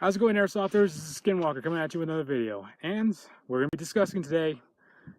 How's it going, airsofters? This is Skinwalker coming at you with another video, and we're going to be discussing today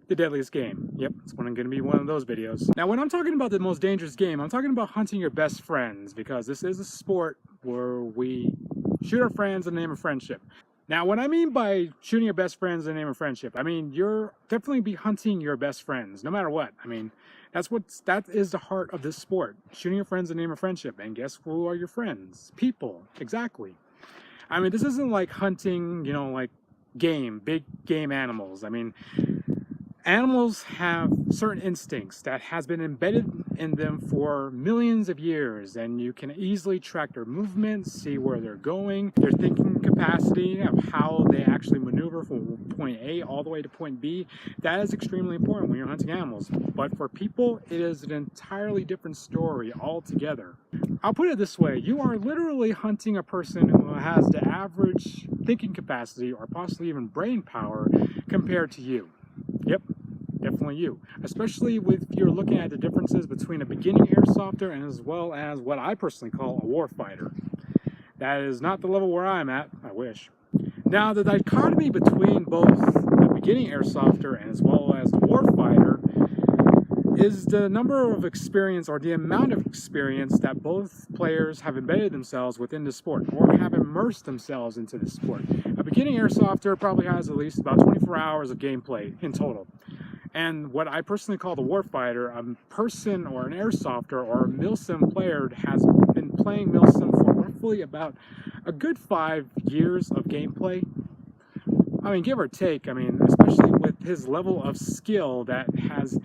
the deadliest game. Yep, it's going to be one of those videos. Now, when I'm talking about the most dangerous game, I'm talking about hunting your best friends, because this is a sport where we shoot our friends in the name of friendship. Now, what I mean by shooting your best friends in the name of friendship, I mean you're definitely be hunting your best friends, no matter what. I mean, that is the heart of this sport, shooting your friends in the name of friendship. And guess who are your friends? People, exactly. I mean, this isn't like hunting, like big game animals. I mean, animals have certain instincts that has been embedded in them for millions of years, and you can easily track their movements, see where they're going, their thinking capacity of how they actually maneuver from point A all the way to point B. That is extremely important when you're hunting animals. But for people, it is an entirely different story altogether. I'll put it this way: you are literally hunting a person who has the average thinking capacity or possibly even brain power compared to you. Yep, definitely you. Especially if you're looking at the differences between a beginning airsofter and as well as what I personally call a warfighter. That is not the level where I'm at, I wish. Now, the dichotomy between both the beginning airsofter and as well as the warfighter is the number of experience, or the amount of experience, that both players have embedded themselves within the sport or have immersed themselves into the sport. A beginning airsofter probably has at least about 24 hours of gameplay in total. And what I personally call the warfighter, a person or an airsofter or a milsim player, has been playing milsim for roughly about a good 5 years of gameplay. I mean, give or take. I mean, especially with his level of skill that has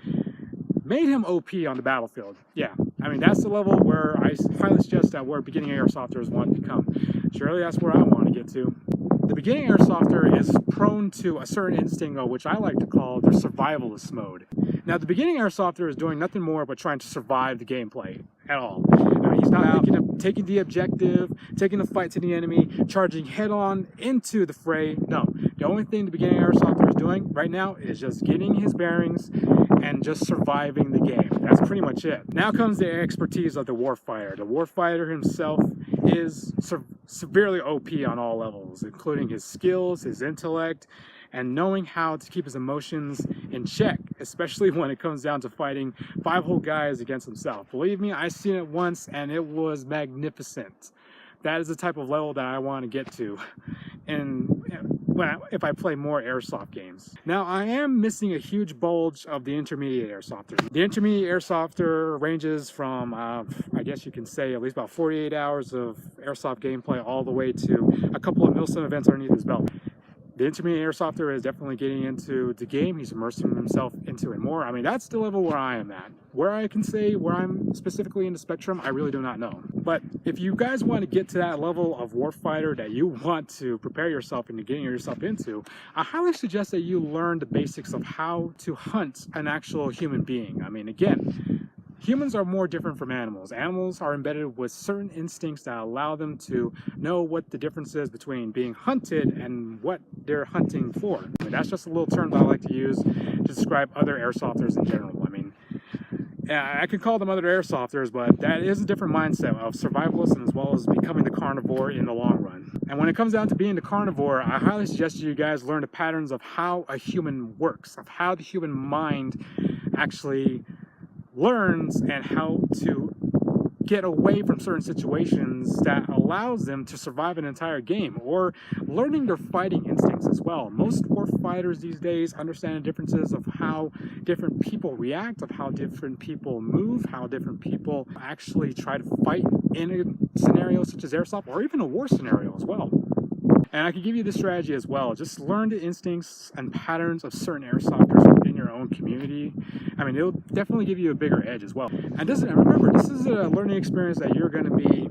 made him OP on the battlefield. Yeah, I mean, that's the level where I highly suggest that where beginning airsofters want to become. Surely that's where I want to get to. The beginning airsofter is prone to a certain instinct, which I like to call the survivalist mode. Now, the beginning airsofter is doing nothing more but trying to survive the gameplay at all. I mean, he's not thinking of taking the objective, taking the fight to the enemy, charging head on into the fray. No, the only thing the beginning airsofter is doing right now is just getting his bearings and just surviving the game. That's pretty much it. Now comes the expertise of the warfighter. The warfighter himself is severely OP on all levels, including his skills, his intellect, and knowing how to keep his emotions in check, especially when it comes down to fighting 5 whole guys against himself. Believe me, I've seen it once and it was magnificent. That is the type of level that I want to get to if I play more airsoft games. Now, I am missing a huge bulge of the intermediate airsofter. The intermediate airsofter ranges from, I guess you can say, at least about 48 hours of airsoft gameplay all the way to a couple of milsim events underneath his belt. The intermediate airsofter is definitely getting into the game. He's immersing himself into it more. I mean, that's the level where I am at. Where I can say where I'm specifically in the spectrum, I really do not know. But if you guys want to get to that level of warfighter that you want to prepare yourself into getting yourself into, I highly suggest that you learn the basics of how to hunt an actual human being. I mean, again, humans are more different from animals. Animals are embedded with certain instincts that allow them to know what the difference is between being hunted and what they're hunting for. I mean, that's just a little term that I like to use to describe other airsofters in general. I mean, I could call them other airsofters, but that is a different mindset of survivalist and as well as becoming the carnivore in the long run. And when it comes down to being the carnivore, I highly suggest you guys learn the patterns of how a human works, of how the human mind actually learns and how to get away from certain situations that allows them to survive an entire game, or learning their fighting instincts as well. Most warfighters these days understand the differences of how different people react, of how different people move, how different people actually try to fight in a scenario such as airsoft, or even a war scenario as well. And I can give you this strategy as well. Just learn the instincts and patterns of certain airsofters within your own community. I mean, it'll definitely give you a bigger edge as well. And remember, this is a learning experience that you're going to be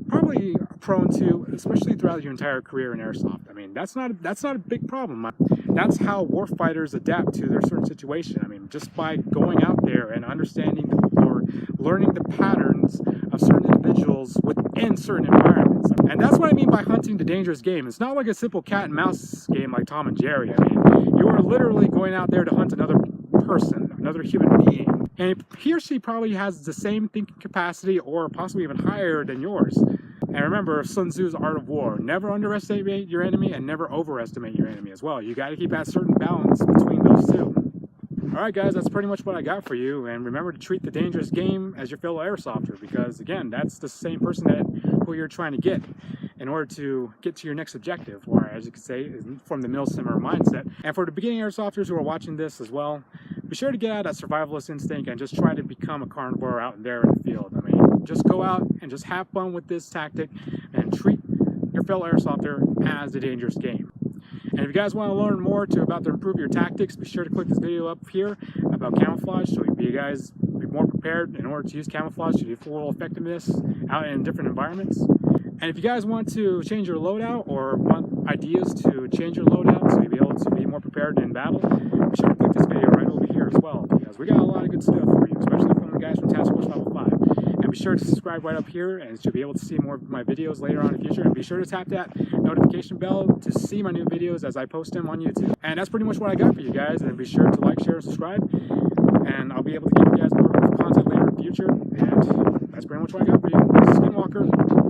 probably prone to, especially throughout your entire career in airsoft. I mean, that's not a big problem. That's how warfighters adapt to their certain situation. I mean, just by going out there and understanding or learning the patterns of certain individuals within certain environments. And that's what I mean by hunting the dangerous game. It's not like a simple cat and mouse game like Tom and Jerry. I mean, you are literally going out there to hunt another person, another human being. And he or she probably has the same thinking capacity or possibly even higher than yours. And remember Sun Tzu's Art of War, never underestimate your enemy and never overestimate your enemy as well. You got to keep that certain balance between those two. Alright guys, that's pretty much what I got for you, and remember to treat the dangerous game as your fellow airsofter, because again, that's the same person who you're trying to get in order to get to your next objective, or as you could say, from the milsimmer mindset. And for the beginning airsofters who are watching this as well, be sure to get out that survivalist instinct and just try to become a carnivore out there in the field. I mean, just go out and just have fun with this tactic and treat your fellow airsofter as the dangerous game. And if you guys want to learn more about to improve your tactics, be sure to click this video up here about camouflage, so you guys be more prepared in order to use camoufage to do full effectiveness out in different environments. And if you guys want to change your loadout or want ideas to change your loadout so you'll be able to be more prepared in battle, be sure to click this video right over here as well, because we got a lot of good stuff for you, especially from the guys from Task Force 505. And be sure to subscribe right up here, and you'll be able to see more of my videos later on in the future. And be sure to tap that notification bell to see my new videos as I post them on YouTube. And that's pretty much what I got for you guys. And be sure to like, share, and subscribe. And I'll be able to give you guys more content later in the future. And that's pretty much what I got for you. This is Skinwalker.